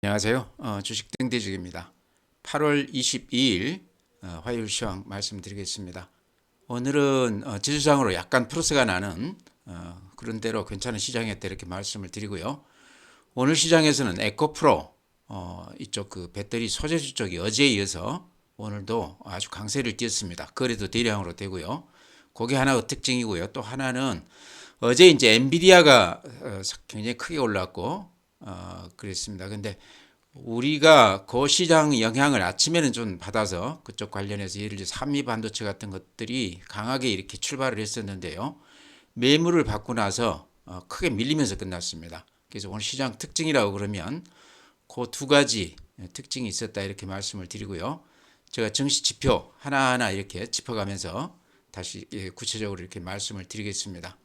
안녕하세요. 주식 땡대주기입니다. 8월 22일 화요일 시황 말씀드리겠습니다. 오늘은 지수상으로 약간 플러스가 나는 그런 대로 괜찮은 시장이었다 이렇게 말씀을 드리고요. 오늘 시장에서는 에코프로 이쪽 그 배터리 소재주 쪽이 어제에 이어서 오늘도 아주 강세를 띄었습니다. 거래도 대량으로 되고요. 그게 하나가 특징이고요. 또 하나는 어제 이제 엔비디아가 굉장히 크게 올랐고 그랬습니다. 근데 우리가 그 시장 영향을 아침에는 좀 받아서 그쪽 관련해서 예를 들어 삼미 반도체 같은 것들이 강하게 이렇게 출발을 했었는데요. 매물을 받고 나서 크게 밀리면서 끝났습니다. 그래서 오늘 시장 특징이라고 그러면 그 두 가지 특징이 있었다 이렇게 말씀을 드리고요. 제가 증시 지표 하나하나 이렇게 짚어가면서 다시 구체적으로 이렇게 말씀을 드리겠습니다.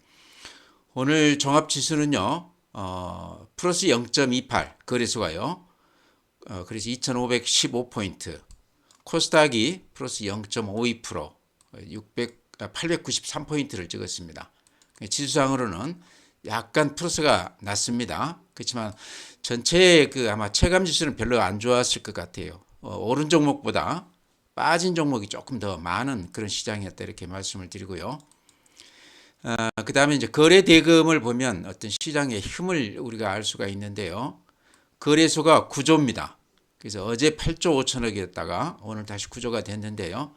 오늘 종합지수는요, 플러스 0.28 거래소가요. 그래서 2515포인트, 코스닥이 플러스 0.52%, 893포인트를 찍었습니다. 지수상으로는 약간 플러스가 났습니다. 그렇지만 전체 그 아마 체감 지수는 별로 안 좋았을 것 같아요. 오른 종목보다 빠진 종목이 조금 더 많은 그런 시장이었다 이렇게 말씀을 드리고요. 그 다음에 이제 거래 대금을 보면 어떤 시장의 힘을 우리가 알 수가 있는데요. 거래소가 9조입니다. 그래서 어제 8조 5천억이었다가 오늘 다시 9조가 됐는데요.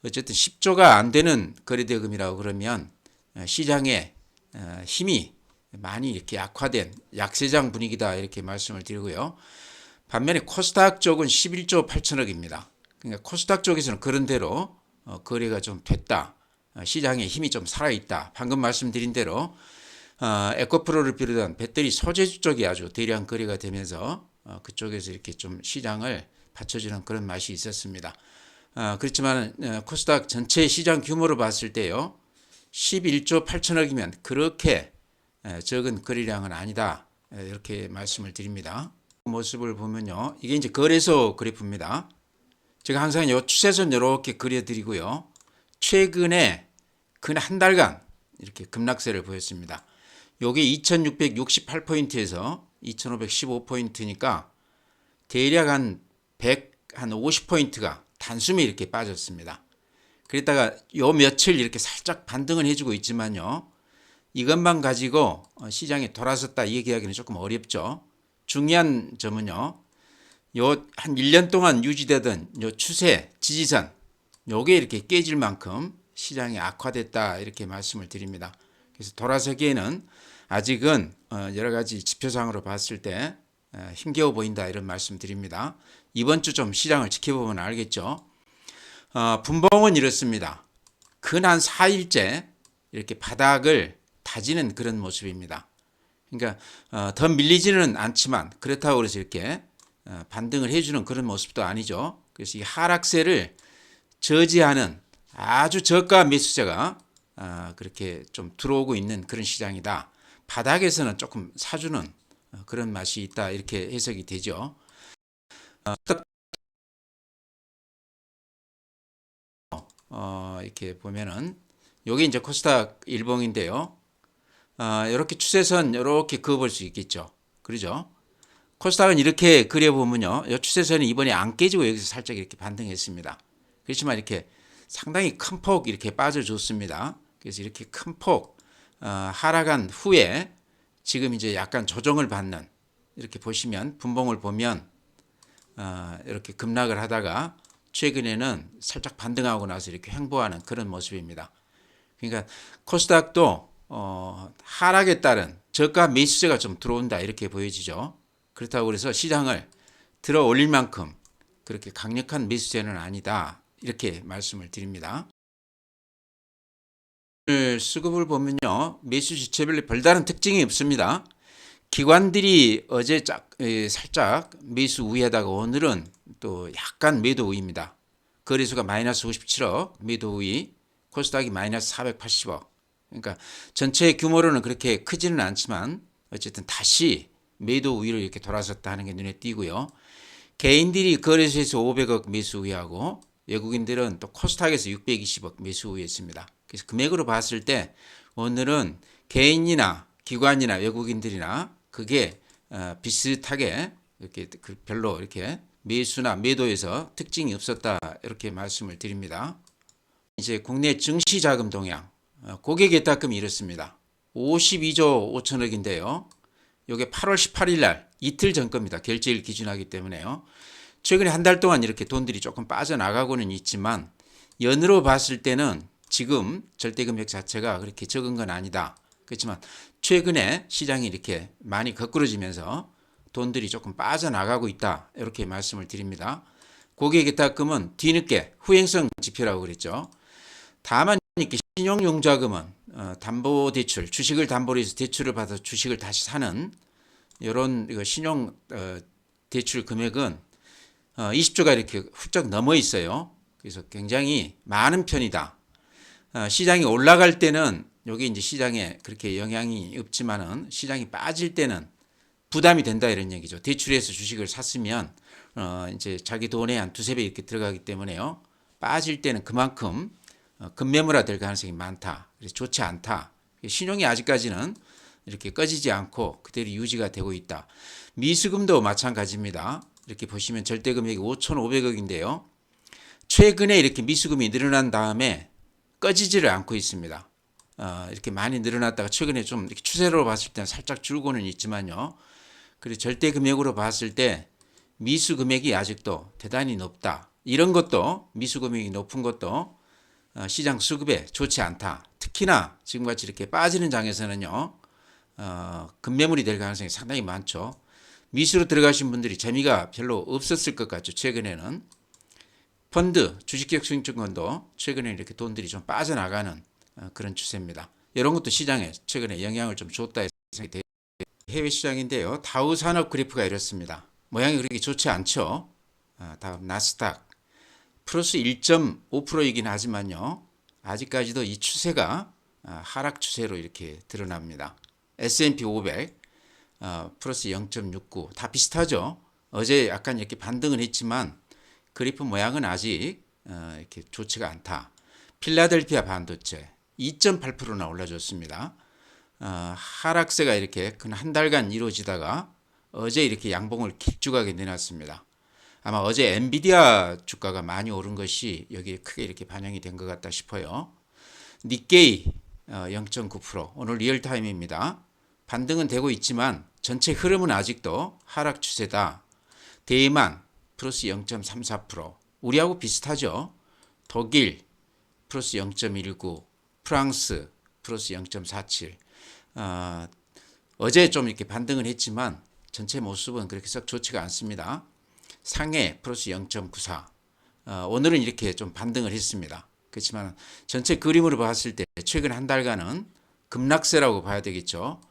어쨌든 10조가 안 되는 거래 대금이라고 그러면 시장의 힘이 많이 이렇게 약화된 약세장 분위기다 이렇게 말씀을 드리고요. 반면에 코스닥 쪽은 11조 8천억입니다. 그러니까 코스닥 쪽에서는 그런 대로 거래가 좀 됐다. 시장에 힘이 좀 살아있다. 방금 말씀드린 대로 에코프로를 비롯한 배터리 소재주 쪽이 아주 대량 거래가 되면서 그쪽에서 이렇게 좀 시장을 받쳐주는 그런 맛이 있었습니다. 그렇지만 코스닥 전체 시장 규모로 봤을 때요. 11조 8천억이면 그렇게 적은 거래량은 아니다. 이렇게 말씀을 드립니다. 모습을 보면요. 이게 이제 거래소 그래프입니다. 제가 항상 요 추세선 이렇게 그려드리고요. 최근에 근 한 달간 이렇게 급락세를 보였습니다. 요게 2668포인트에서 2515포인트니까 대략 한 50포인트가 단숨에 이렇게 빠졌습니다. 그랬다가 요 며칠 이렇게 살짝 반등을 해주고 있지만요. 이것만 가지고 시장에 돌아섰다 얘기하기는 조금 어렵죠. 중요한 점은요. 요 한 1년 동안 유지되던 요 추세 지지선 요게 이렇게 깨질 만큼 시장이 악화됐다 이렇게 말씀을 드립니다. 그래서 돌아서기에는 아직은 여러 가지 지표상으로 봤을 때 힘겨워 보인다 이런 말씀 드립니다. 이번 주 좀 시장을 지켜보면 알겠죠. 분봉은 이렇습니다. 근 한 4일째 이렇게 바닥을 다지는 그런 모습입니다. 그러니까 더 밀리지는 않지만 그렇다고 해서 이렇게 반등을 해주는 그런 모습도 아니죠. 그래서 이 하락세를 저지하는 아주 저가 매수세가 그렇게 좀 들어오고 있는 그런 시장이다. 바닥에서는 조금 사주는 그런 맛이 있다 이렇게 해석이 되죠. 이렇게 보면은 요게 이제 코스닥 일봉인데요. 이렇게 추세선 이렇게 그어볼 수 있겠죠. 그러죠? 코스닥은 이렇게 그려보면요. 이 추세선이 이번에 안 깨지고 여기서 살짝 이렇게 반등했습니다. 그렇지만 이렇게 상당히 큰 폭 이렇게 빠져줬습니다. 그래서 이렇게 큰 폭 하락한 후에 지금 이제 약간 조정을 받는 이렇게 보시면 분봉을 보면 이렇게 급락을 하다가 최근에는 살짝 반등하고 나서 이렇게 횡보하는 그런 모습입니다. 그러니까 코스닥도 하락에 따른 저가 매수세가 좀 들어온다 이렇게 보여지죠. 그렇다고 해서 시장을 들어 올릴 만큼 그렇게 강력한 매수세는 아니다 이렇게 말씀을 드립니다. 오늘 수급을 보면요. 매수 지체별로 별다른 특징이 없습니다. 기관들이 어제 살짝 매수 우위하다가 오늘은 또 약간 매도 우위입니다. 거래소가 마이너스 57억 매도 우위, 코스닥이 마이너스 480억. 그러니까 전체 규모로는 그렇게 크지는 않지만 어쨌든 다시 매도 우위로 이렇게 돌아섰다 하는 게 눈에 띄고요. 개인들이 거래소에서 500억 매수 우위하고 외국인들은 또 코스닥에서 620억 매수 우위했습니다. 그래서 금액으로 봤을 때 오늘은 개인이나 기관이나 외국인들이나 그게 비슷하게 이렇게 별로 이렇게 매수나 매도에서 특징이 없었다 이렇게 말씀을 드립니다. 이제 국내 증시 자금 동향, 고객 예탁금이 이렇습니다. 52조 5천억인데요. 이게 8월 18일 날 이틀 전 겁니다. 결제일 기준하기 때문에요. 최근에 한 달 동안 이렇게 돈들이 조금 빠져나가고는 있지만 연으로 봤을 때는 지금 절대금액 자체가 그렇게 적은 건 아니다. 그렇지만 최근에 시장이 이렇게 많이 거꾸러지면서 돈들이 조금 빠져나가고 있다. 이렇게 말씀을 드립니다. 고객 예탁금은 뒤늦게 후행성 지표라고 그랬죠. 다만 이렇게 신용융자금은 담보대출, 주식을 담보로 해서 대출을 받아서 주식을 다시 사는 이런 신용 대출 금액은 20조가 이렇게 훌쩍 넘어 있어요. 그래서 굉장히 많은 편이다. 시장이 올라갈 때는 여기 이제 시장에 그렇게 영향이 없지만은 시장이 빠질 때는 부담이 된다 이런 얘기죠. 대출해서 주식을 샀으면 이제 자기 돈에 한 두세 배 이렇게 들어가기 때문에요. 빠질 때는 그만큼 급매물화 될 가능성이 많다. 그래서 좋지 않다. 신용이 아직까지는 이렇게 꺼지지 않고 그대로 유지가 되고 있다. 미수금도 마찬가지입니다. 이렇게 보시면 절대금액이 5,500억인데요. 최근에 이렇게 미수금이 늘어난 다음에 꺼지지를 않고 있습니다. 이렇게 많이 늘어났다가 최근에 좀 이렇게 추세로 봤을 때는 살짝 줄고는 있지만요. 그리고 절대금액으로 봤을 때 미수금액이 아직도 대단히 높다. 이런 것도 미수금액이 높은 것도 시장 수급에 좋지 않다. 특히나 지금같이 이렇게 빠지는 장에서는요. 급매물이 될 가능성이 상당히 많죠. 미수로 들어가신 분들이 재미가 별로 없었을 것 같죠. 최근에는. 펀드, 주식격증권도 최근에 이렇게 돈들이 좀 빠져나가는 그런 추세입니다. 이런 것도 시장에 최근에 영향을 좀 줬다 생각이 돼요. 해외 시장인데요. 다우 산업 그래프가 이렇습니다. 모양이 그렇게 좋지 않죠. 다음 나스닥 플러스 1.5%이긴 하지만요. 아직까지도 이 추세가 하락 추세로 이렇게 드러납니다. S&P 500 플러스 0.69 다 비슷하죠. 어제 약간 이렇게 반등을 했지만 그래프 모양은 아직 이렇게 좋지가 않다. 필라델피아 반도체 2.8%나 올라줬습니다. 하락세가 이렇게 한 달간 이루어지다가 어제 이렇게 양봉을 길쭉하게 내놨습니다. 아마 어제 엔비디아 주가가 많이 오른 것이 여기에 크게 이렇게 반영이 된 것 같다 싶어요. 니케이 0.9% 오늘 리얼타임입니다. 반등은 되고 있지만 전체 흐름은 아직도 하락 추세다. 대만 플러스 0.34% 우리하고 비슷하죠. 독일 플러스 0.19 프랑스 플러스 0.47 어제 좀 이렇게 반등을 했지만 전체 모습은 그렇게 썩 좋지가 않습니다. 상해 플러스 0.94 오늘은 이렇게 좀 반등을 했습니다. 그렇지만 전체 그림으로 봤을 때 최근 한 달간은 급락세라고 봐야 되겠죠.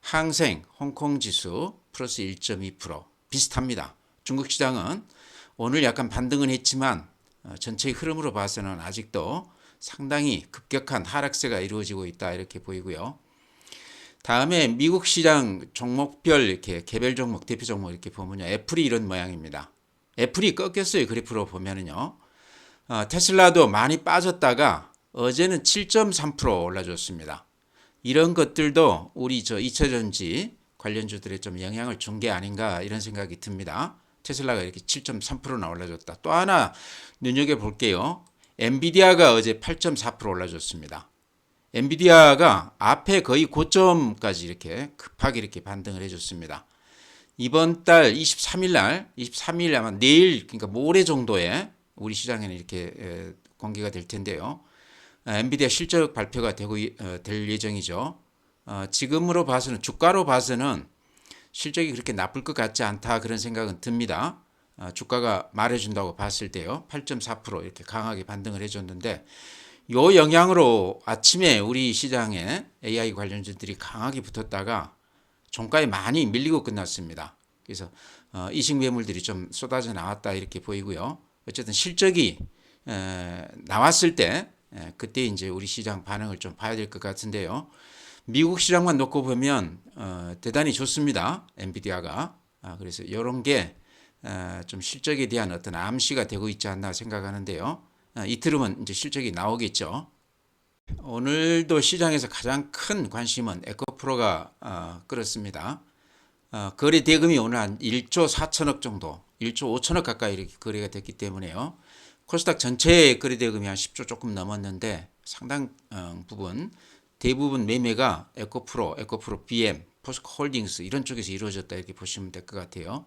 항생 홍콩 지수 플러스 1.2% 비슷합니다. 중국 시장은 오늘 약간 반등은 했지만 전체 흐름으로 봐서는 아직도 상당히 급격한 하락세가 이루어지고 있다 이렇게 보이고요. 다음에 미국 시장 종목별 이렇게 개별 종목 대표 종목 이렇게 보면요. 애플이 이런 모양입니다. 애플이 꺾였어요. 그래프로 보면은요. 테슬라도 많이 빠졌다가 어제는 7.3% 올라줬습니다. 이런 것들도 우리 2차전지 관련주들에 좀 영향을 준 게 아닌가 이런 생각이 듭니다. 테슬라가 이렇게 7.3%나 올라줬다. 또 하나 눈여겨볼게요. 엔비디아가 어제 8.4% 올라줬습니다. 엔비디아가 앞에 거의 고점까지 이렇게 급하게 이렇게 반등을 해줬습니다. 이번 달 23일 아마 내일 그러니까 모레 정도에 우리 시장에는 이렇게 공개가 될 텐데요. 엔비디아 실적 발표가 될 예정이죠. 지금으로 봐서는 주가로 봐서는 실적이 그렇게 나쁠 것 같지 않다 그런 생각은 듭니다. 주가가 말해준다고 봤을 때요. 8.4% 이렇게 강하게 반등을 해줬는데 요 영향으로 아침에 우리 시장에 AI 관련주들이 강하게 붙었다가 종가에 많이 밀리고 끝났습니다. 그래서 이식 매물들이 좀 쏟아져 나왔다 이렇게 보이고요. 어쨌든 실적이 나왔을 때 그때 이제 우리 시장 반응을 좀 봐야 될 것 같은데요. 미국 시장만 놓고 보면 대단히 좋습니다. 엔비디아가. 그래서 이런 게 좀 실적에 대한 어떤 암시가 되고 있지 않나 생각하는데요. 이틀이면 이제 실적이 나오겠죠. 오늘도 시장에서 가장 큰 관심은 에코프로가 끌었습니다. 거래 대금이 오늘 한 1조 4천억 정도, 1조 5천억 가까이 이렇게 거래가 됐기 때문에요. 코스닥 전체 거래 대금이 한 10조 조금 넘었는데 상당 부분 대부분 매매가 에코프로, BM, 포스코홀딩스 이런 쪽에서 이루어졌다 이렇게 보시면 될 것 같아요.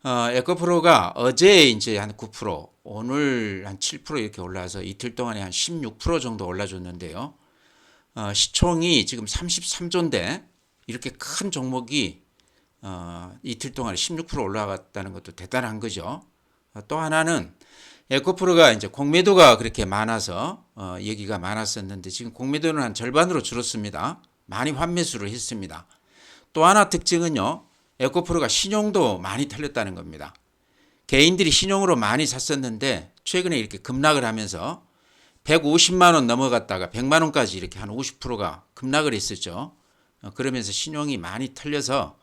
에코프로가 어제 이제 한 9%, 오늘 한 7% 이렇게 올라서 이틀 동안에 한 16% 정도 올라줬는데요. 시총이 지금 33조인데 이렇게 큰 종목이 이틀 동안에 16% 올라갔다는 것도 대단한 거죠. 또 하나는 에코프로가 이제 공매도가 그렇게 많아서 얘기가 많았었는데 지금 공매도는 한 절반으로 줄었습니다. 많이 환매수를 했습니다. 또 하나 특징은요. 에코프로가 신용도 많이 털렸다는 겁니다. 개인들이 신용으로 많이 샀었는데 최근에 이렇게 급락을 하면서 150만 원 넘어갔다가 100만 원까지 이렇게 한 50%가 급락을 했었죠. 그러면서 신용이 많이 털려서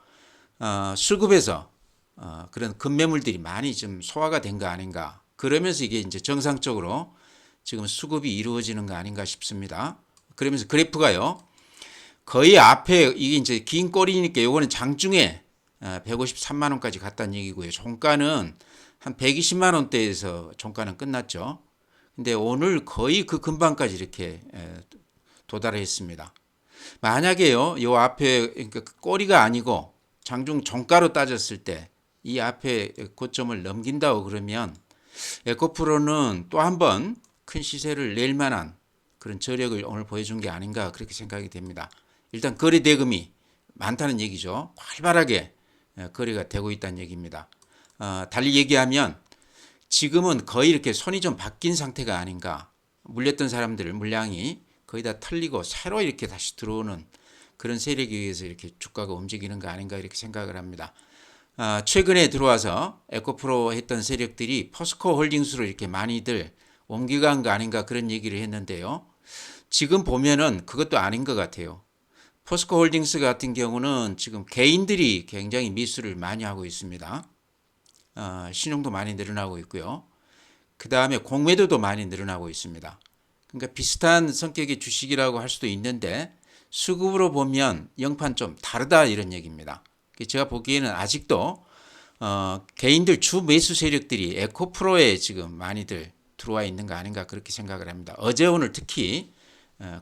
수급에서 그런 급매물들이 많이 좀 소화가 된 거 아닌가. 그러면서 이게 이제 정상적으로 지금 수급이 이루어지는 거 아닌가 싶습니다. 그러면서 그래프가요. 거의 앞에 이게 이제 긴 꼬리니까 요거는 장중에 153만 원까지 갔다는 얘기고요. 종가는 한 120만 원대에서 종가는 끝났죠. 근데 오늘 거의 그 근방까지 이렇게 도달했습니다. 만약에요, 요 앞에 그러니까 꼬리가 아니고 장중 종가로 따졌을 때 이 앞에 고점을 넘긴다고 그러면 에코프로는 또 한 번 큰 시세를 낼 만한 그런 저력을 오늘 보여준 게 아닌가 그렇게 생각이 됩니다. 일단 거래 대금이 많다는 얘기죠. 활발하게 거래가 되고 있다는 얘기입니다. 달리 얘기하면 지금은 거의 이렇게 손이 좀 바뀐 상태가 아닌가. 물렸던 사람들 물량이 거의 다 털리고 새로 이렇게 다시 들어오는 그런 세력에 의해서 이렇게 주가가 움직이는 거 아닌가 이렇게 생각을 합니다. 최근에 들어와서 에코프로 했던 세력들이 포스코 홀딩스로 이렇게 많이들 옮겨간 거 아닌가 그런 얘기를 했는데요. 지금 보면은 그것도 아닌 것 같아요. 포스코 홀딩스 같은 경우는 지금 개인들이 굉장히 미수를 많이 하고 있습니다. 신용도 많이 늘어나고 있고요. 그 다음에 공매도도 많이 늘어나고 있습니다. 그러니까 비슷한 성격의 주식이라고 할 수도 있는데 수급으로 보면 영판 좀 다르다 이런 얘기입니다. 제가 보기에는 아직도 개인들 주 매수 세력들이 에코프로에 지금 많이들 들어와 있는 거 아닌가 그렇게 생각을 합니다. 어제 오늘 특히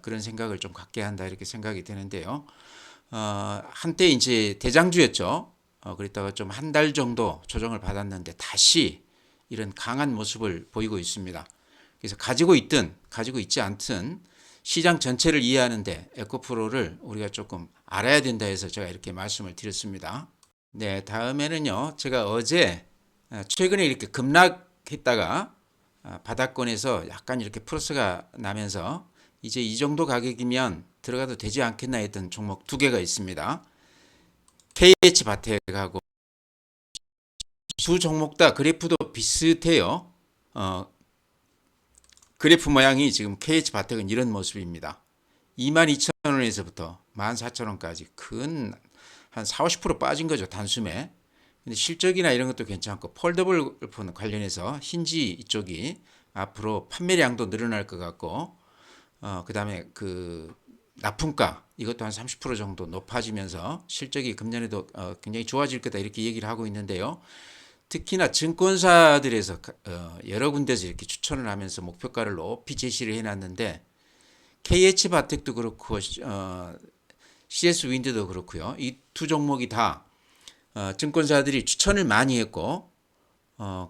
그런 생각을 좀 갖게 한다 이렇게 생각이 되는데요. 한때 이제 대장주였죠. 그랬다가 좀 한 달 정도 조정을 받았는데 다시 이런 강한 모습을 보이고 있습니다. 그래서 가지고 있든 가지고 있지 않든 시장 전체를 이해하는데 에코프로를 우리가 조금 알아야 된다 해서 제가 이렇게 말씀을 드렸습니다. 네, 다음에는요. 제가 어제 최근에 이렇게 급락했다가 바닥권에서 약간 이렇게 플러스가 나면서 이제 이 정도 가격이면 들어가도 되지 않겠나 했던 종목 두 개가 있습니다. KH바텍하고 두 종목 다 그래프도 비슷해요. 그래프 모양이 지금 KH바텍은 이런 모습입니다. 22,000원에서부터 14,000원까지 큰 한 4, 50% 빠진 거죠. 단숨에. 근데 실적이나 이런 것도 괜찮고 폴더블 폰 관련해서 힌지 이쪽이 앞으로 판매량도 늘어날 것 같고 그다음에 그 납품가 이것도 한 30% 정도 높아지면서 실적이 금년에도 굉장히 좋아질 거다 이렇게 얘기를 하고 있는데요. 특히나 증권사들에서 여러 군데서 이렇게 추천을 하면서 목표가를 높이 제시를 해놨는데 KH바텍도 그렇고 CS윈드도 그렇고요. 이 두 종목이 다 증권사들이 추천을 많이 했고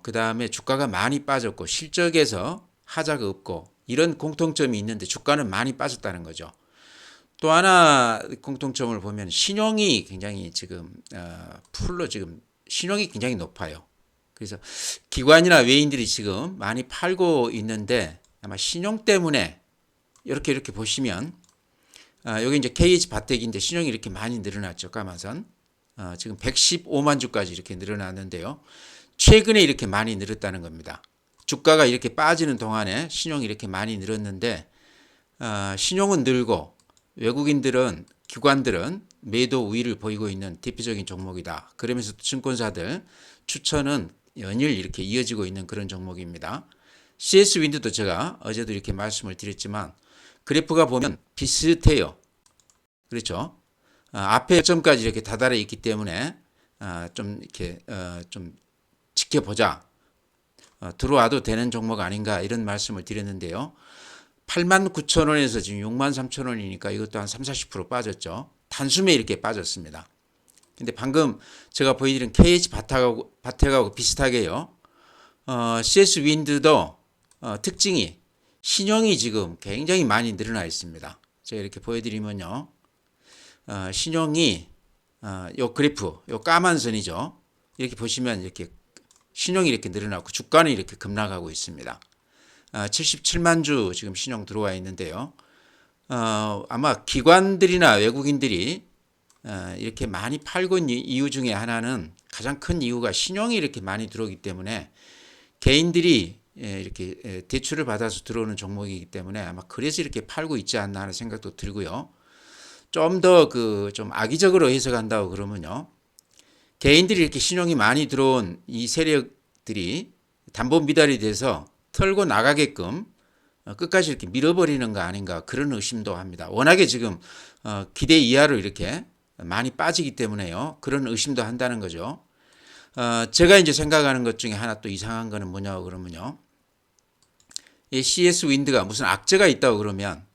그 다음에 주가가 많이 빠졌고 실적에서 하자가 없고 이런 공통점이 있는데 주가는 많이 빠졌다는 거죠. 또 하나 공통점을 보면 신용이 굉장히 지금 풀로 지금 신용이 굉장히 높아요. 그래서 기관이나 외인들이 지금 많이 팔고 있는데 아마 신용 때문에 이렇게 보시면 여기 이제 KH바텍인데 신용이 이렇게 많이 늘어났죠. 까마선 지금 115만 주까지 이렇게 늘어났는데요. 최근에 이렇게 많이 늘었다는 겁니다. 주가가 이렇게 빠지는 동안에 신용이 이렇게 많이 늘었는데 신용은 늘고 외국인들은 기관들은 매도 우위를 보이고 있는 대표적인 종목이다. 그러면서 증권사들 추천은 연일 이렇게 이어지고 있는 그런 종목입니다. CS윈드도 제가 어제도 이렇게 말씀을 드렸지만 그래프가 보면 비슷해요. 그렇죠? 앞에 점까지 이렇게 다달아 있기 때문에 좀 이렇게 좀 지켜보자. 들어와도 되는 종목 아닌가 이런 말씀을 드렸는데요. 89,000원에서 지금 63,000원이니까 이것도 한 3, 40% 빠졌죠. 단숨에 이렇게 빠졌습니다. 근데 방금 제가 보여드린 KH 바텍하고 비슷하게요. CS 윈드도 특징이 신용이 지금 굉장히 많이 늘어나 있습니다. 제가 이렇게 보여드리면요. 신용이 요 그래프, 요 까만 선이죠. 이렇게 보시면 이렇게 신용이 이렇게 늘어나고 주가는 이렇게 급락하고 있습니다. 77만 주 지금 신용 들어와 있는데요. 아마 기관들이나 외국인들이 이렇게 많이 팔고 있는 이유 중에 하나는 가장 큰 이유가 신용이 이렇게 많이 들어오기 때문에 개인들이 이렇게 대출을 받아서 들어오는 종목이기 때문에 아마 그래서 이렇게 팔고 있지 않나 하는 생각도 들고요. 좀 더 좀 악의적으로 해석한다고 그러면요. 개인들이 이렇게 신용이 많이 들어온 이 세력들이 담보 미달이 돼서 털고 나가게끔 끝까지 이렇게 밀어버리는 거 아닌가 그런 의심도 합니다. 워낙에 지금 기대 이하로 이렇게 많이 빠지기 때문에요. 그런 의심도 한다는 거죠. 제가 이제 생각하는 것 중에 하나 또 이상한 거는 뭐냐고 그러면요. 이 CS 윈드가 무슨 악재가 있다고 그러면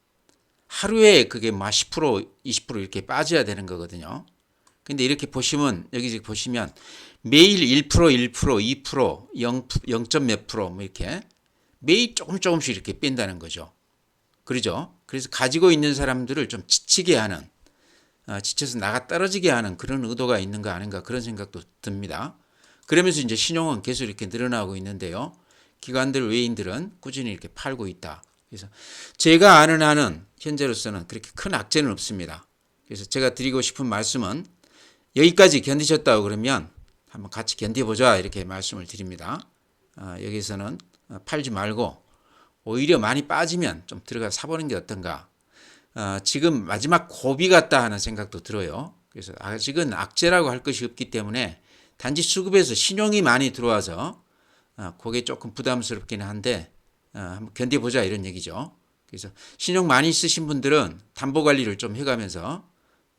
하루에 그게 막 10%, 20% 이렇게 빠져야 되는 거거든요. 근데 이렇게 보시면 여기 보시면 매일 1%, 1%, 2%, 0점 몇 프로 뭐 이렇게 매일 조금씩 이렇게 뺀다는 거죠. 그러죠? 그래서 가지고 있는 사람들을 좀 지치게 하는, 지쳐서 나가 떨어지게 하는 그런 의도가 있는 거 아닌가 그런 생각도 듭니다. 그러면서 이제 신용은 계속 이렇게 늘어나고 있는데요. 기관들, 외인들은 꾸준히 이렇게 팔고 있다. 그래서 제가 아는 한은 현재로서는 그렇게 큰 악재는 없습니다. 그래서 제가 드리고 싶은 말씀은 여기까지 견디셨다고 그러면 한번 같이 견뎌보자 이렇게 말씀을 드립니다. 여기서는 팔지 말고 오히려 많이 빠지면 좀 들어가 사보는 게 어떤가. 지금 마지막 고비 같다 하는 생각도 들어요. 그래서 아직은 악재라고 할 것이 없기 때문에 단지 수급에서 신용이 많이 들어와서 그게 조금 부담스럽기는 한데 한번 견뎌보자 이런 얘기죠. 그래서 신용 많이 쓰신 분들은 담보 관리를 좀 해가면서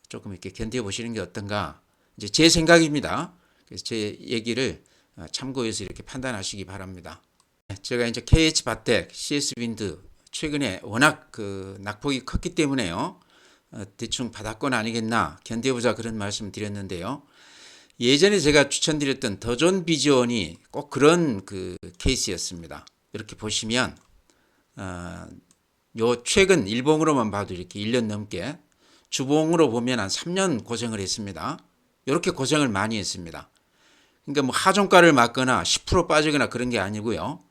조금 이렇게 견뎌보시는 게 어떤가. 이제 제 생각입니다. 그래서 제 얘기를 참고해서 이렇게 판단하시기 바랍니다. 제가 이제 KH 바텍, CS 윈드 최근에 워낙 그 낙폭이 컸기 때문에요. 대충 바닥권 아니겠나 견뎌보자 그런 말씀 드렸는데요. 예전에 제가 추천드렸던 더존 비전이 꼭 그런 그 케이스였습니다. 이렇게 보시면 요 최근 일봉으로만 봐도 이렇게 1년 넘게 주봉으로 보면 한 3년 고생을 했습니다. 이렇게 고생을 많이 했습니다. 그러니까 뭐 하종가를 맞거나 10% 빠지거나 그런 게 아니고요.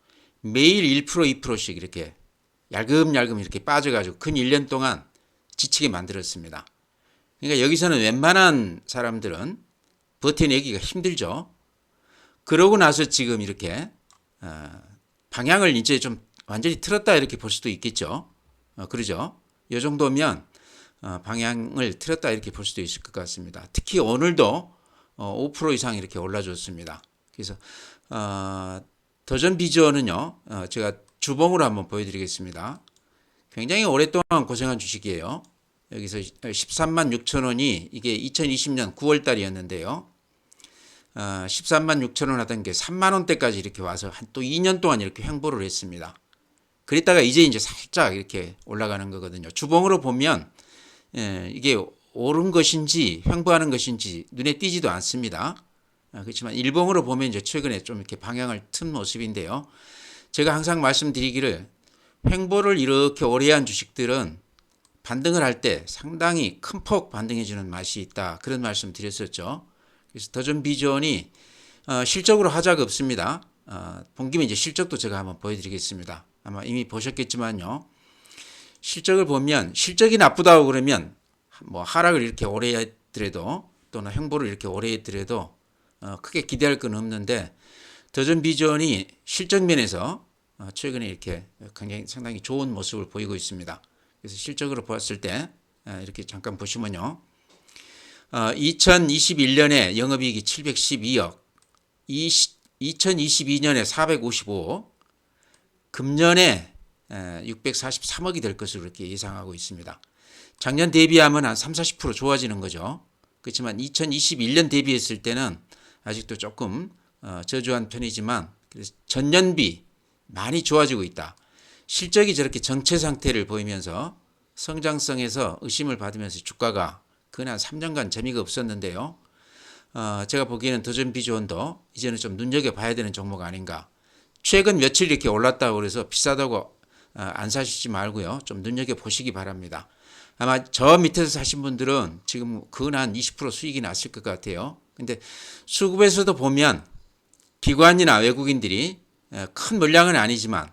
매일 1%, 2%씩 이렇게 얄금얄금 이렇게 빠져가지고 근 1년 동안 지치게 만들었습니다. 그러니까 여기서는 웬만한 사람들은 버텨내기가 힘들죠. 그러고 나서 지금 이렇게 방향을 이제 좀 완전히 틀었다 이렇게 볼 수도 있겠죠. 그러죠. 이 정도면 방향을 틀었다 이렇게 볼 수도 있을 것 같습니다. 특히 오늘도 5% 이상 이렇게 올라줬습니다. 그래서 더존 비전은요, 제가 주봉으로 한번 보여드리겠습니다. 굉장히 오랫동안 고생한 주식이에요. 여기서 13만 6천 원이 이게 2020년 9월 달이었는데요. 13만 6천 원 하던 게 3만 원대까지 이렇게 와서 한 또 2년 동안 이렇게 횡보를 했습니다. 그랬다가 이제 살짝 이렇게 올라가는 거거든요. 주봉으로 보면 이게 오른 것인지 횡보하는 것인지 눈에 띄지도 않습니다. 그렇지만 일봉으로 보면 이제 최근에 좀 이렇게 방향을 튼 모습인데요. 제가 항상 말씀드리기를 횡보를 이렇게 오래 한 주식들은 반등을 할 때 상당히 큰 폭 반등해주는 맛이 있다. 그런 말씀 드렸었죠. 그래서 더존 비전이 실적으로 하자가 없습니다. 본 김에 이제 실적도 제가 한번 보여드리겠습니다. 아마 이미 보셨겠지만요. 실적을 보면 실적이 나쁘다고 그러면 뭐 하락을 이렇게 오래 했더라도 또는 횡보를 이렇게 오래 했더라도 크게 기대할 건 없는데 더존 비전이 실적 면에서 최근에 이렇게 굉장히 상당히 좋은 모습을 보이고 있습니다. 그래서 실적으로 보았을 때 이렇게 잠깐 보시면요. 2021년에 영업이익이 712억, 2022년에 455억, 금년에 643억이 될 것으로 이렇게 예상하고 있습니다. 작년 대비하면 한 30, 40% 좋아지는 거죠. 그렇지만 2021년 대비했을 때는 아직도 조금 저조한 편이지만 그래서 전년비 많이 좋아지고 있다. 실적이 저렇게 정체 상태를 보이면서 성장성에서 의심을 받으면서 주가가 그한 3년간 재미가 없었는데요. 제가 보기에는 더존 비주원도 이제는 좀 눈여겨봐야 되는 종목 아닌가. 최근 며칠 이렇게 올랐다고 그래서 비싸다고 안 사시지 말고요. 좀 눈여겨보시기 바랍니다. 아마 저 밑에서 사신 분들은 지금 근한 20% 수익이 났을 것 같아요. 근데 수급에서도 보면 기관이나 외국인들이 큰 물량은 아니지만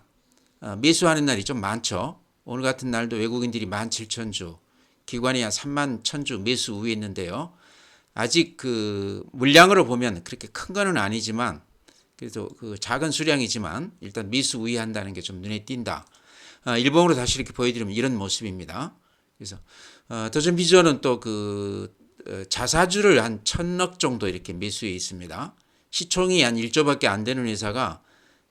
매수하는 날이 좀 많죠. 오늘 같은 날도 외국인들이 17,000주, 기관이 한 31,000주 매수 우위했는데요. 아직 그 물량으로 보면 그렇게 큰 거는 아니지만 그래도 그 작은 수량이지만 일단 매수 우위한다는 게 좀 눈에 띈다. 일봉으로 다시 이렇게 보여드리면 이런 모습입니다. 그래서 더존 비전은 또 그 자사주를 한 1,000억 정도 이렇게 매수해 있습니다. 시총이 한 1조밖에 안 되는 회사가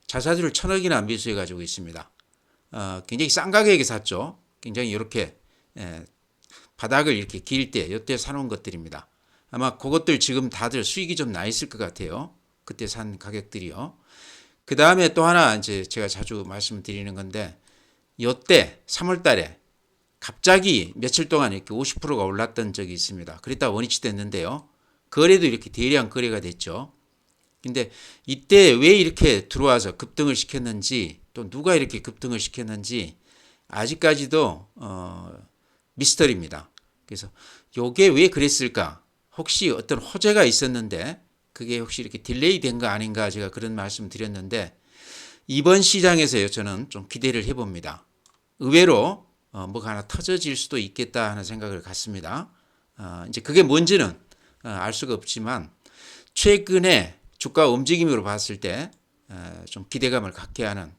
자사주를 1,000억이나 매수해 가지고 있습니다. 굉장히 싼 가격에 샀죠. 굉장히 이렇게 바닥을 이렇게 길 때 이때 사놓은 것들입니다. 아마 그것들 지금 다들 수익이 좀 나 있을 것 같아요. 그때 산 가격들이요. 그 다음에 또 하나 이제 제가 자주 말씀드리는 건데 요때 3월 달에 갑자기 며칠 동안 이렇게 50%가 올랐던 적이 있습니다. 그랬다가 원위치 됐는데요. 거래도 이렇게 대량 거래가 됐죠. 근데 이때 왜 이렇게 들어와서 급등을 시켰는지 또 누가 이렇게 급등을 시켰는지 아직까지도 미스터리입니다. 그래서 요게 왜 그랬을까? 혹시 어떤 호재가 있었는데 그게 혹시 이렇게 딜레이 된 거 아닌가 제가 그런 말씀 드렸는데 이번 시장에서요 저는 좀 기대를 해봅니다. 의외로 뭐가 하나 터져질 수도 있겠다 하는 생각을 갖습니다. 이제 그게 뭔지는 알 수가 없지만 최근에 주가 움직임으로 봤을 때 좀 기대감을 갖게 하는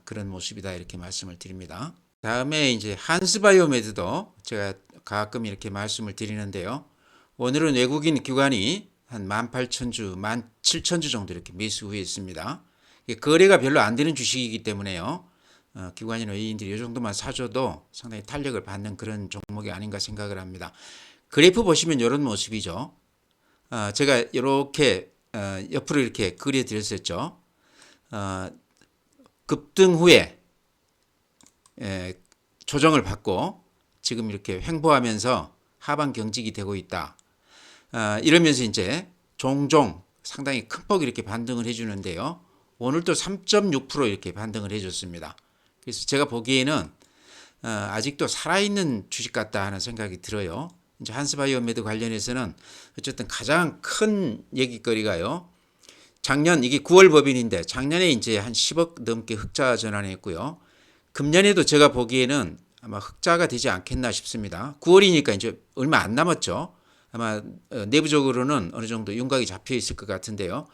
그런 모습이다 이렇게 말씀을 드립니다. 다음에 이제 한스바이오메드도 제가 가끔 이렇게 말씀을 드리는데요. 오늘은 외국인 기관이 한 18,000주, 17,000주 정도 이렇게 매수 후했습니다. 거래가 별로 안 되는 주식이기 때문에요. 기관이나 외인들이 이 정도만 사줘도 상당히 탄력을 받는 그런 종목이 아닌가 생각을 합니다. 그래프 보시면 이런 모습이죠. 제가 이렇게 옆으로 이렇게 그려드렸었죠. 급등 후에 조정을 받고 지금 이렇게 횡보하면서 하방 경직이 되고 있다. 이러면서 이제 종종 상당히 큰 폭 이렇게 반등을 해주는데요. 오늘도 3.6% 이렇게 반등을 해줬습니다. 그래서 제가 보기에는 아직도 살아있는 주식 같다 하는 생각이 들어요. 이제 한스바이오메드 관련해서는 어쨌든 가장 큰 얘기거리가요. 작년 이게 9월 법인인데 작년에 이제 한 10억 넘게 흑자 전환했고요. 금년에도 제가 보기에는 아마 흑자가 되지 않겠나 싶습니다. 9월이니까 이제 얼마 안 남았죠. 아마 내부적으로는 어느 정도 윤곽이 잡혀 있을 것 같은데요.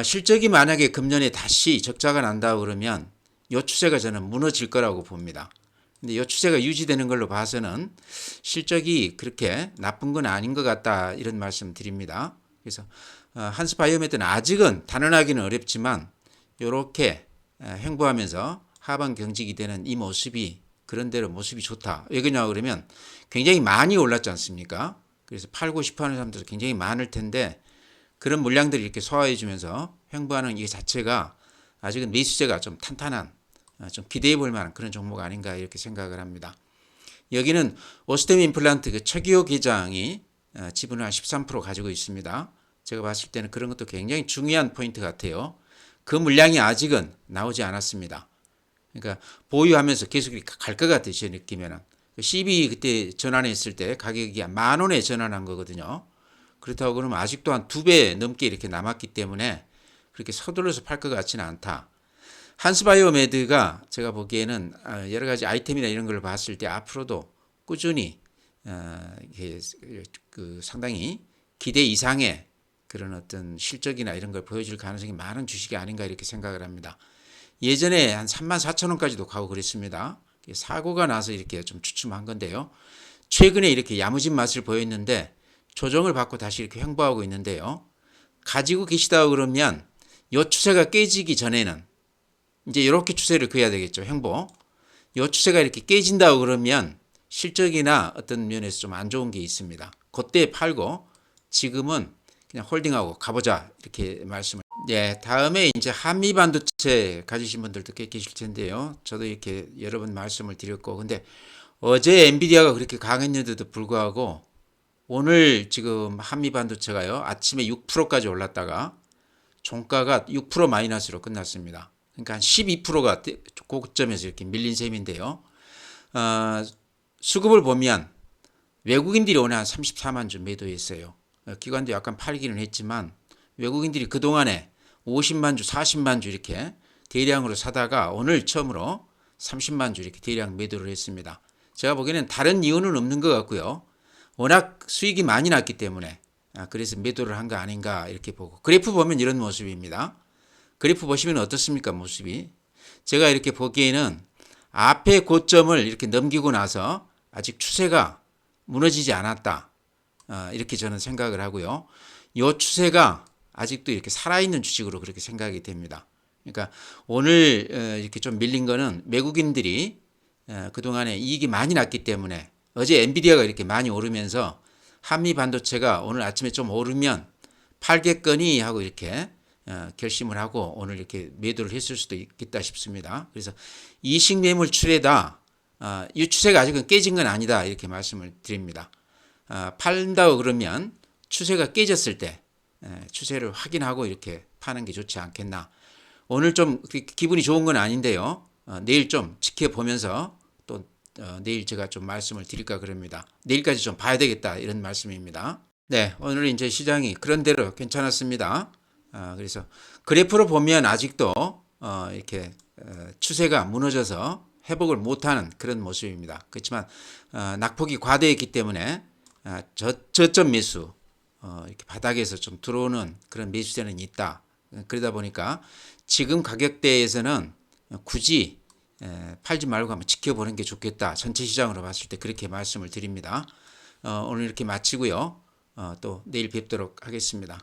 실적이 만약에 금년에 다시 적자가 난다 그러면 이 추세가 저는 무너질 거라고 봅니다. 근데 이 추세가 유지되는 걸로 봐서는 실적이 그렇게 나쁜 건 아닌 것 같다 이런 말씀 드립니다. 그래서 한스바이오메드는 아직은 단언하기는 어렵지만 이렇게 횡보하면서 하방 경직이 되는 이 모습이 그런대로 모습이 좋다. 왜 그러냐 그러면 굉장히 많이 올랐지 않습니까? 그래서 팔고 싶어하는 사람들도 굉장히 많을 텐데 그런 물량들이 이렇게 소화해 주면서 횡보하는 이 자체가 아직은 매수세가 좀 탄탄한 좀 기대해 볼 만한 그런 종목 아닌가 이렇게 생각을 합니다. 여기는 오스템 임플란트 그 최기호 계장이 지분을 한 13% 가지고 있습니다. 제가 봤을 때는 그런 것도 굉장히 중요한 포인트 같아요. 그 물량이 아직은 나오지 않았습니다. 그러니까 보유하면서 계속 갈 것 같아요. 제 느낌에는. CB 그때 전환했을 때 가격이 한 10,000원에 전환한 거거든요. 그렇다고 그러면 아직도 한 2배 넘게 이렇게 남았기 때문에 그렇게 서둘러서 팔 것 같지는 않다. 한스바이오메드가 제가 보기에는 여러 가지 아이템이나 이런 걸 봤을 때 앞으로도 꾸준히 그 상당히 기대 이상의 그런 어떤 실적이나 이런 걸 보여줄 가능성이 많은 주식이 아닌가 이렇게 생각을 합니다. 예전에 한 34,000원까지도 가고 그랬습니다. 사고가 나서 이렇게 좀 주춤한 건데요. 최근에 이렇게 야무진 맛을 보였는데 조정을 받고 다시 이렇게 횡보하고 있는데요. 가지고 계시다 그러면 이 추세가 깨지기 전에는 이제 이렇게 추세를 그어야 되겠죠. 횡보. 이 추세가 이렇게 깨진다 그러면 실적이나 어떤 면에서 좀 안 좋은 게 있습니다. 그때 팔고 지금은 그냥 홀딩하고 가보자 이렇게 말씀을. 네, 다음에 이제 한미 반도체 가지신 분들도 꽤 계실 텐데요. 저도 이렇게 여러 번 말씀을 드렸고, 근데 어제 엔비디아가 그렇게 강했는데도 불구하고 오늘 지금 한미 반도체가요 아침에 6%까지 올랐다가 종가가 6% 마이너스로 끝났습니다. 그러니까 한 12%가 고점에서 이렇게 밀린 셈인데요. 수급을 보면 외국인들이 오늘 한 34만 주 매도했어요. 기관도 약간 팔기는 했지만 외국인들이 그동안에 50만 주, 40만 주 이렇게 대량으로 사다가 오늘 처음으로 30만 주 이렇게 대량 매도를 했습니다. 제가 보기에는 다른 이유는 없는 것 같고요. 워낙 수익이 많이 났기 때문에 그래서 매도를 한 거 아닌가 이렇게 보고, 그래프 보면 이런 모습입니다. 그래프 보시면 어떻습니까? 모습이 제가 이렇게 보기에는 앞에 고점을 이렇게 넘기고 나서 아직 추세가 무너지지 않았다, 이렇게 저는 생각을 하고요. 이 추세가 아직도 이렇게 살아있는 주식으로 그렇게 생각이 됩니다. 그러니까 오늘 이렇게 좀 밀린 거는 외국인들이 그동안에 이익이 많이 났기 때문에, 어제 엔비디아가 이렇게 많이 오르면서 한미 반도체가 오늘 아침에 좀 오르면 팔겠거니 하고 이렇게 결심을 하고 오늘 이렇게 매도를 했을 수도 있겠다 싶습니다. 그래서 이식 매물 출에다, 이 추세가 아직은 깨진 건 아니다 이렇게 말씀을 드립니다. 팔린다고 그러면 추세가 깨졌을 때 추세를 확인하고 이렇게 파는 게 좋지 않겠나. 오늘 좀 기분이 좋은 건 아닌데요. 내일 좀 지켜보면서 또 내일 제가 좀 말씀을 드릴까 그럽니다. 내일까지 좀 봐야 되겠다 이런 말씀입니다. 네, 오늘 이제 시장이 그런대로 괜찮았습니다. 그래서 그래프로 보면 아직도 이렇게 추세가 무너져서 회복을 못하는 그런 모습입니다. 그렇지만 낙폭이 과대했기 때문에 저점 매수, 이렇게 바닥에서 좀 들어오는 그런 매수세는 있다. 그러다 보니까 지금 가격대에서는 굳이 팔지 말고 한번 지켜보는 게 좋겠다. 전체 시장으로 봤을 때 그렇게 말씀을 드립니다. 오늘 이렇게 마치고요. 또 내일 뵙도록 하겠습니다.